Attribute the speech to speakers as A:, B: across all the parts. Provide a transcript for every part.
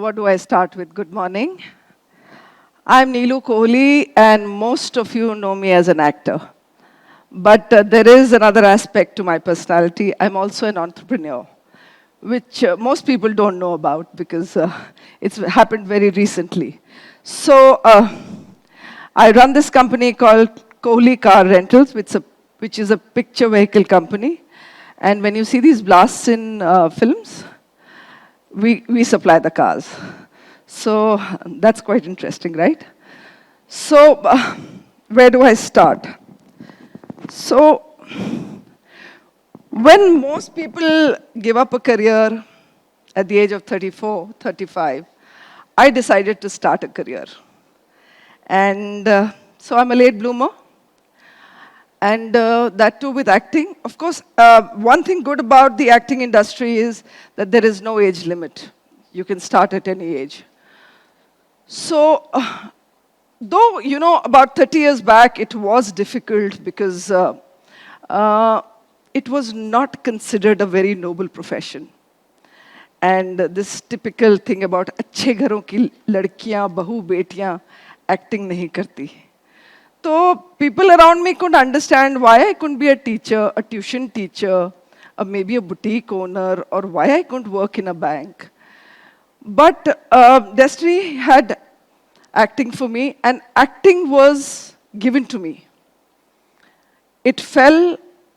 A: what do I start with? Good morning. I'm Neelu Kohli, and most of you know me as an actor. But there is another aspect to my personality. I'm also an entrepreneur, which most people don't know about because it's happened very recently. So I run this company called Kohli Car Rentals, which is a picture vehicle company. And when you see these blasts in films, we supply the cars. So that's quite interesting, right? So where do I start? So when most people give up a career at the age of 34, 35, I decided to start a career. And so I'm a late bloomer. And that too with acting. Of course, one thing good about the acting industry is that there is no age limit. You can start at any age. So, though, about 30 years back, it was difficult because it was not considered a very noble profession. And this typical thing about अच्छे घरों की लड़कियां, बहू, बेटियां acting नहीं करती. So people around me couldn't understand why I couldn't be a teacher, a tuition teacher, or maybe a boutique owner, or why I couldn't work in a bank. But destiny had acting for me, and acting was given to me. It fell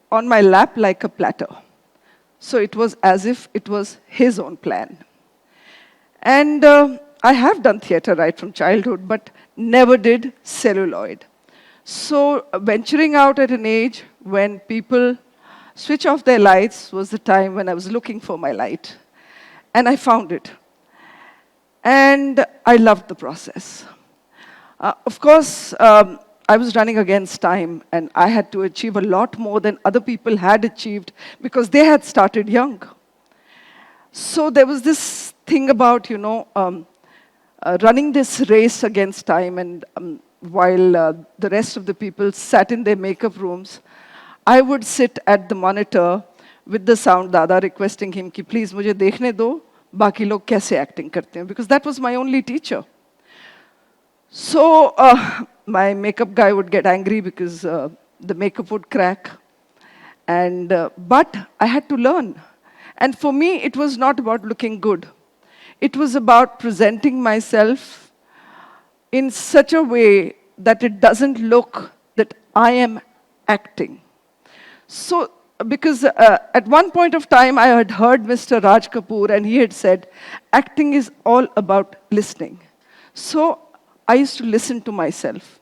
A: on my lap like a platter. So it was as if it was his own plan. And I have done theater right from childhood, but never did celluloid. So venturing out at an age when people switch off their lights was the time when I was looking for my light. And I found it. And I loved the process. Of course, I was running against time, and I had to achieve a lot more than other people had achieved because they had started young. So there was this thing about, running this race against time, and while the rest of the people sat in their makeup rooms, I would sit at the monitor with the sound dada requesting him कि please मुझे देखने दो बाकी लोग कैसे acting करते हैं, because that was my only teacher. So my makeup guy would get angry because the makeup would crack, and but I had to learn. And for me, it was not about looking good. It was about presenting myself in such a way that it doesn't look that I am acting. So, because at one point of time, I had heard Mr. Raj Kapoor, and he had said, acting is all about listening. So, I used to listen to myself.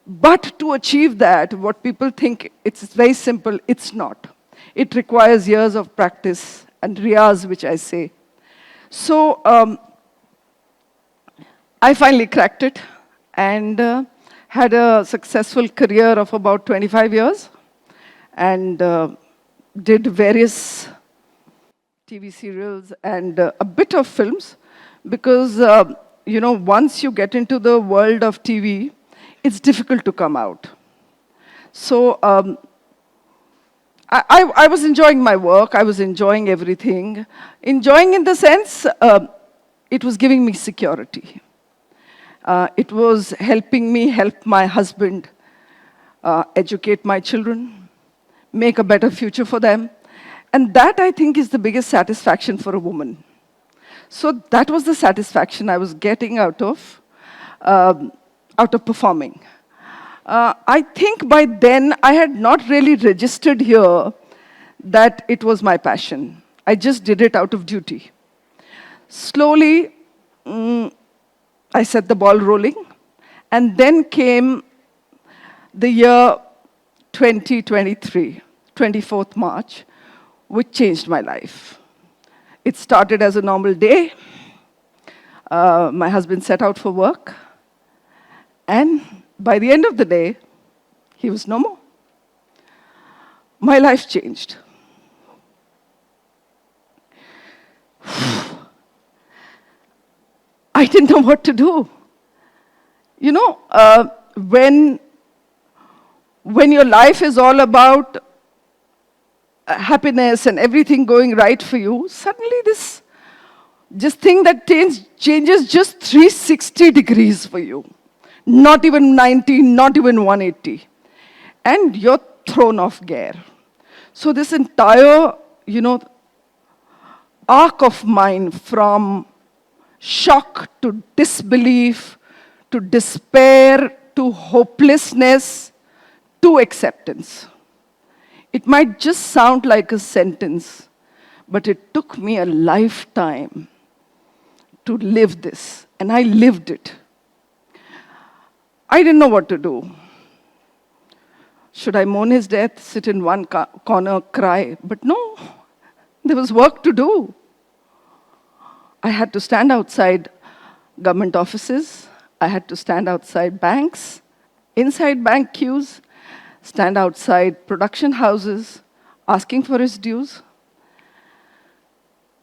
A: But to achieve that, what people think it's very simple, it's not. It requires years of practice and riyaz, which I say. So, I finally cracked it and had a successful career of about 25 years and did various TV serials and a bit of films because, once you get into the world of TV, it's difficult to come out. So I was enjoying my work. I was enjoying everything. Enjoying in the sense, it was giving me security. It was helping me help my husband educate my children, make a better future for them. And that, I think, is the biggest satisfaction for a woman. So that was the satisfaction I was getting out of performing. I think by then, I had not really registered here that it was my passion. I just did it out of duty. Slowly, I set the ball rolling, and then came the year 2023, 24th March, which changed my life. It started as a normal day. My husband set out for work, and by the end of the day, he was no more. My life changed. I didn't know what to do. When your life is all about happiness and everything going right for you, suddenly this Just thing that changes just 360 degrees for you. Not even 90, not even 180. And you're thrown off gear. So this entire, arc of mine, from shock to disbelief to despair to hopelessness to acceptance. It might just sound like a sentence, but it took me a lifetime to live this, and I lived it. I didn't know what to do. Should I mourn his death, sit in one corner, cry? But no, there was work to do. I had to stand outside government offices. I had to stand outside banks, inside bank queues, stand outside production houses, asking for his dues.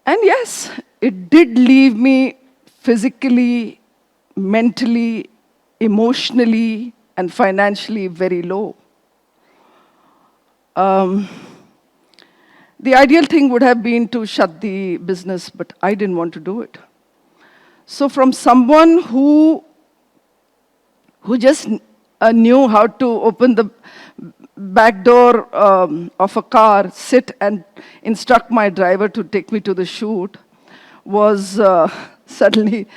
A: And yes, it did leave me physically, mentally, emotionally, and financially very low. The ideal thing would have been to shut the business, but I didn't want to do it. So from someone who just knew how to open the back door of a car, sit and instruct my driver to take me to the shoot, was suddenly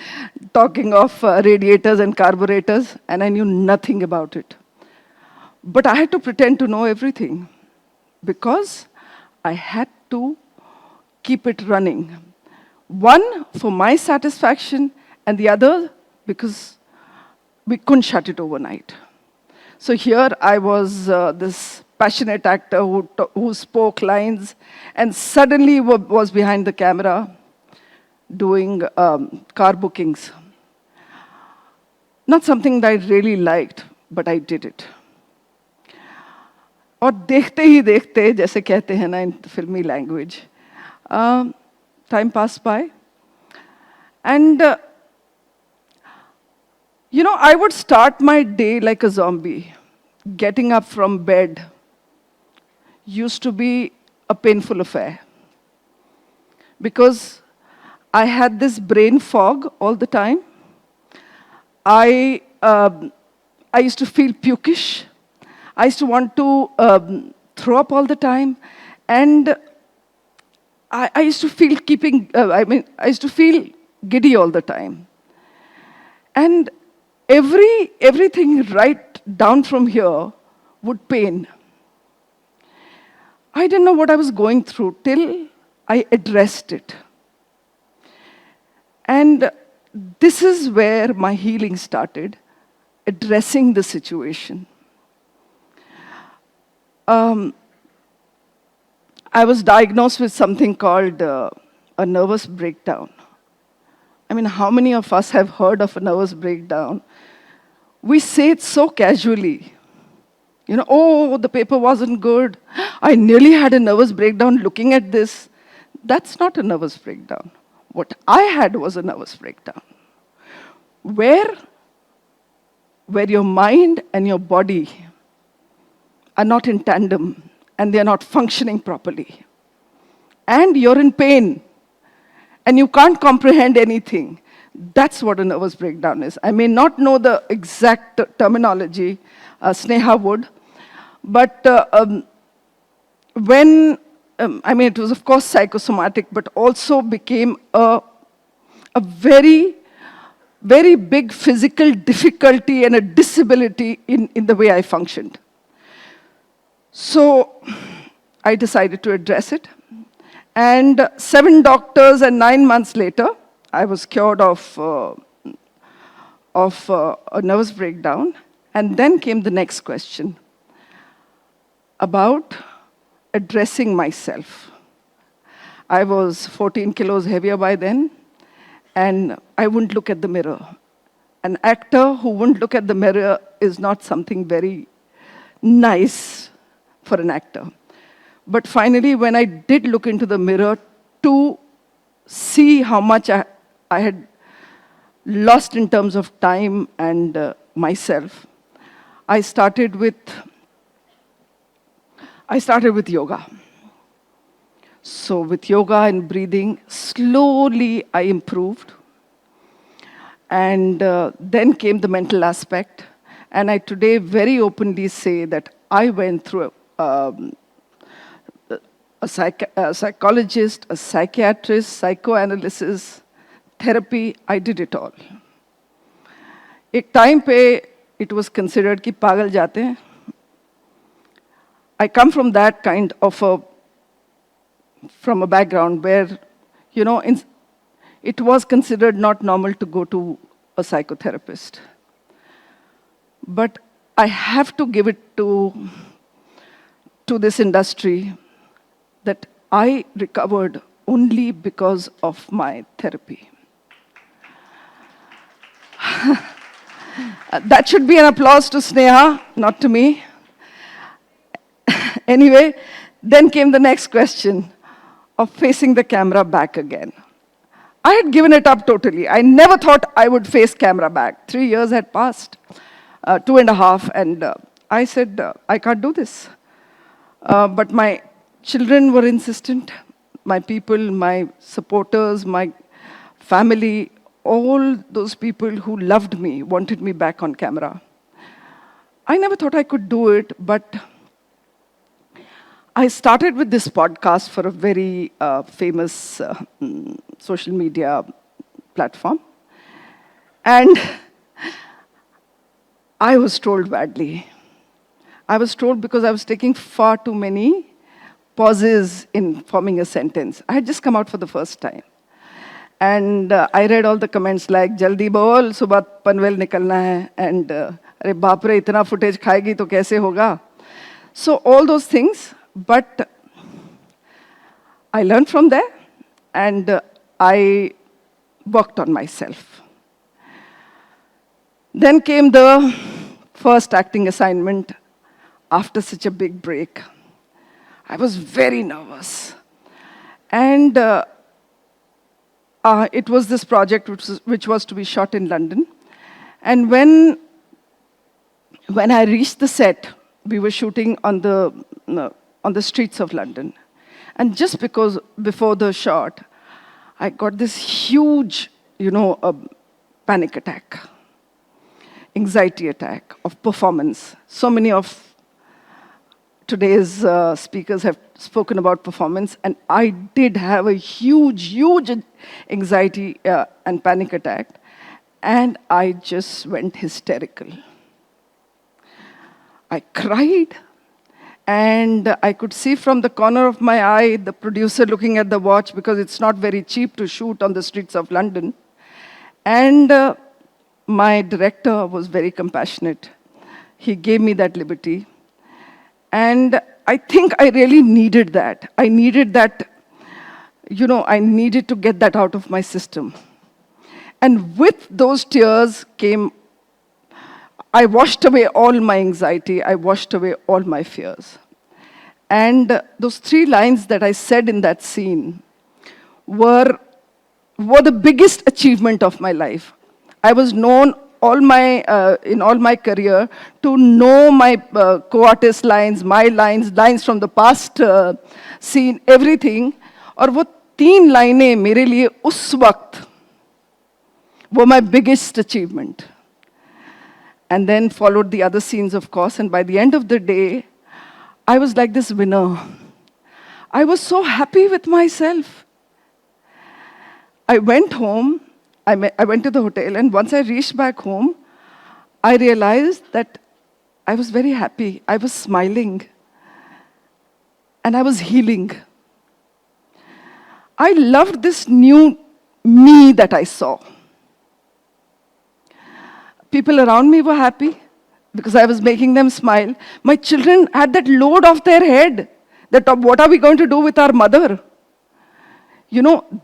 A: talking of radiators and carburetors, and I knew nothing about it. But I had to pretend to know everything, because I had to keep it running. One, for my satisfaction, and the other, because we couldn't shut it overnight. So here I was this passionate actor who spoke lines, and suddenly was behind the camera doing car bookings. Not something that I really liked, but I did it. और देखते ही देखते, जैसे कहते हैं ना in filmy language, time passed by. And, I would start my day like a zombie. Getting up from bed used to be a painful affair, because I had this brain fog all the time. I used to feel pukish. I used to want to throw up all the time, and I used to feel I used to feel giddy all the time. And everything right down from here would pain. I didn't know what I was going through till I addressed it. And this is where my healing started, addressing the situation. I was diagnosed with something called a nervous breakdown. I mean, how many of us have heard of a nervous breakdown? We say it so casually. Oh, the paper wasn't good. I nearly had a nervous breakdown looking at this. That's not a nervous breakdown. What I had was a nervous breakdown, where your mind and your body are not in tandem, and they're not functioning properly. And you're in pain, and you can't comprehend anything. That's what a nervous breakdown is. I may not know the exact terminology, Sneha would, but it was of course psychosomatic, but also became a very, very big physical difficulty and a disability in the way I functioned. So I decided to address it. And 7 doctors and 9 months later, I was cured of a nervous breakdown. And then came the next question about addressing myself. I was 14 kilos heavier by then, and I wouldn't look at the mirror. An actor who wouldn't look at the mirror is not something very nice for an actor. But finally, when I did look into the mirror to see how much I had lost in terms of time and myself, I started with yoga. So with yoga and breathing, slowly I improved. And then came the mental aspect. And I today very openly say that I went through a psychologist, a psychiatrist, psychoanalysis, therapy, I did it all. एक time पे it was considered कि पागल जाते हैं. I come from that kind of from a background where, it was considered not normal to go to a psychotherapist. But I have to give it to this industry that I recovered only because of my therapy. That should be an applause to Sneha, not to me. Anyway, then came the next question of facing the camera back again. I had given it up totally. I never thought I would face camera back. 3 years had passed, 2.5, and I said, I can't do this. But my children were insistent. My people, my supporters, my family, all those people who loved me, wanted me back on camera. I never thought I could do it, but I started with this podcast for a very famous social media platform. And I was told badly. I was told because I was taking far too many pauses in forming a sentence. I had just come out for the first time. And I read all the comments like, Jaldi bol, subah panvel nikalna hai, and Are baap re, itna footage khayegi to kaise hoga? So all those things, but I learned from there, and I worked on myself. Then came the first acting assignment after such a big break. I was very nervous. And it was this project which was to be shot in London. And when I reached the set, we were shooting on the streets of London. And just because before the shot, I got this huge, panic attack, anxiety attack of performance. So many of today's speakers have spoken about performance, and I did have a huge anxiety and panic attack, and I just went hysterical. I cried, and I could see from the corner of my eye the producer looking at the watch, because it's not very cheap to shoot on the streets of London. And my director was very compassionate. He gave me that liberty. And I think I really needed that. I needed that, I needed to get that out of my system. And with those tears came, I washed away all my anxiety, I washed away all my fears. And those 3 lines that I said in that scene were the biggest achievement of my life. I was known in all my career to know my co-artist lines, my lines from the past scene, everything. और वो 3 लाइनें मेरे लिए उस वक्त were my biggest achievement. And then followed the other scenes, of course, and by the end of the day, I was like this winner. I was so happy with myself. I went home, I went to the hotel, and once I reached back home, I realized that I was very happy. I was smiling, and I was healing. I loved this new me that I saw. People around me were happy because I was making them smile. My children had that load off their head that what are we going to do with our mother?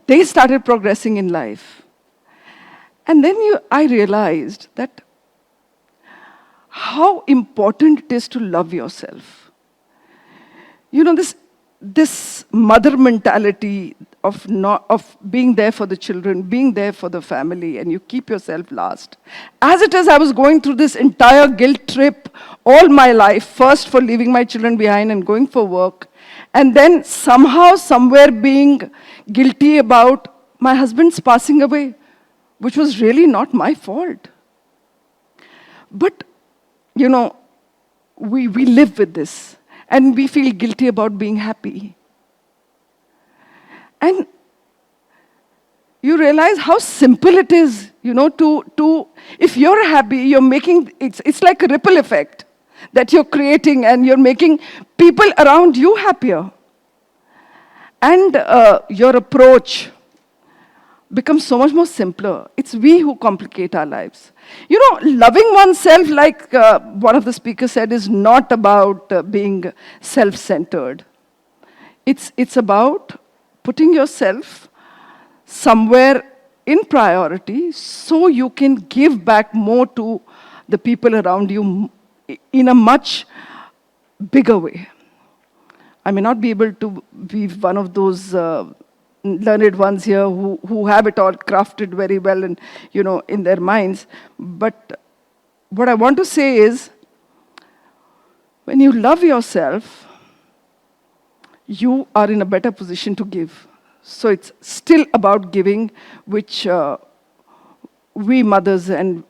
A: They started progressing in life. And then I realized that how important it is to love yourself. This mother mentality of being there for the children, being there for the family, and you keep yourself last. As it is, I was going through this entire guilt trip all my life, first for leaving my children behind and going for work, and then somehow, somewhere being guilty about my husband's passing away, which was really not my fault. But, you know, we live with this, and we feel guilty about being happy. And you realize how simple it is, you know, if you're happy, you're making, it's like a ripple effect that you're creating, and you're making people around you happier. And your approach becomes so much more simpler. It's we who complicate our lives. You know, loving oneself, like one of the speakers said, is not about being self-centered. It's about putting yourself somewhere in priority so you can give back more to the people around you in a much bigger way. I may not be able to be one of those learned ones here who have it all crafted very well and, you know, in their minds. But what I want to say is, when you love yourself, you are in a better position to give. So it's still about giving, which we mothers and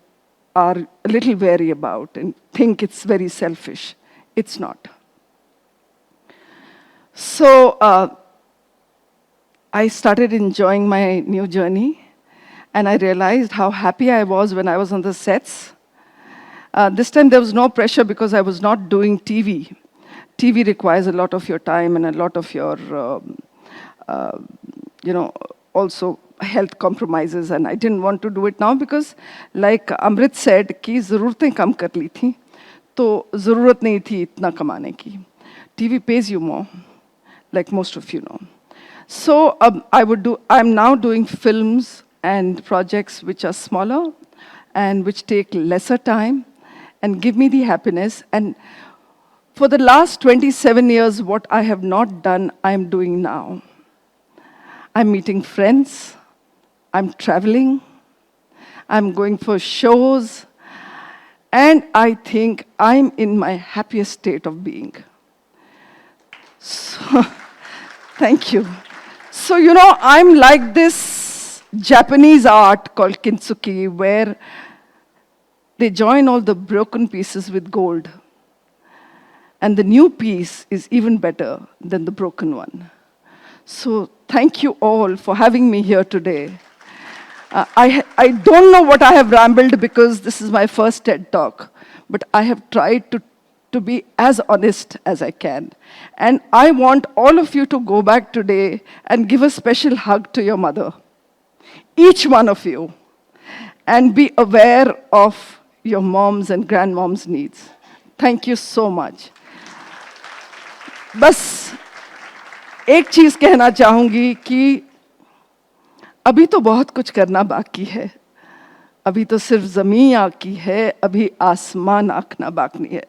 A: are a little wary about and think it's very selfish. It's not. So I started enjoying my new journey, and I realized how happy I was when I was on the sets. This time there was no pressure because I was not doing TV. TV requires a lot of your time and a lot of your, you know, also health compromises, and I didn't want to do it now because, like Amrit said, कि ज़रूरतें कम कर ली थी, तो ज़रूरत नहीं थी इतना कमाने की. TV pays you more, like most of you know. So I'm now doing films and projects which are smaller and which take lesser time and give me the happiness. And for the last 27 years, what I have not done, I'm doing now. I'm meeting friends, I'm traveling, I'm going for shows, and I think I'm in my happiest state of being. So, thank you. So, you know, I'm like this Japanese art called kintsugi, where they join all the broken pieces with gold. And the new piece is even better than the broken one. So thank you all for having me here today. I don't know what I have rambled because this is my first TED Talk, but I have tried to be as honest as I can. And I want all of you to go back today and give a special hug to your mother, each one of you, and be aware of your mom's and grandmom's needs. Thank you so much. बस एक चीज कहना चाहूंगी कि अभी तो बहुत कुछ करना बाकी है, अभी तो सिर्फ जमीन आकी है, अभी आसमान आंकना बाकी है.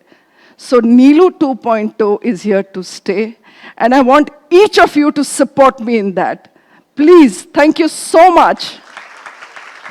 A: So Neelu 2.0 is here to stay, and I want each of you to support me in that. Please, thank you so much.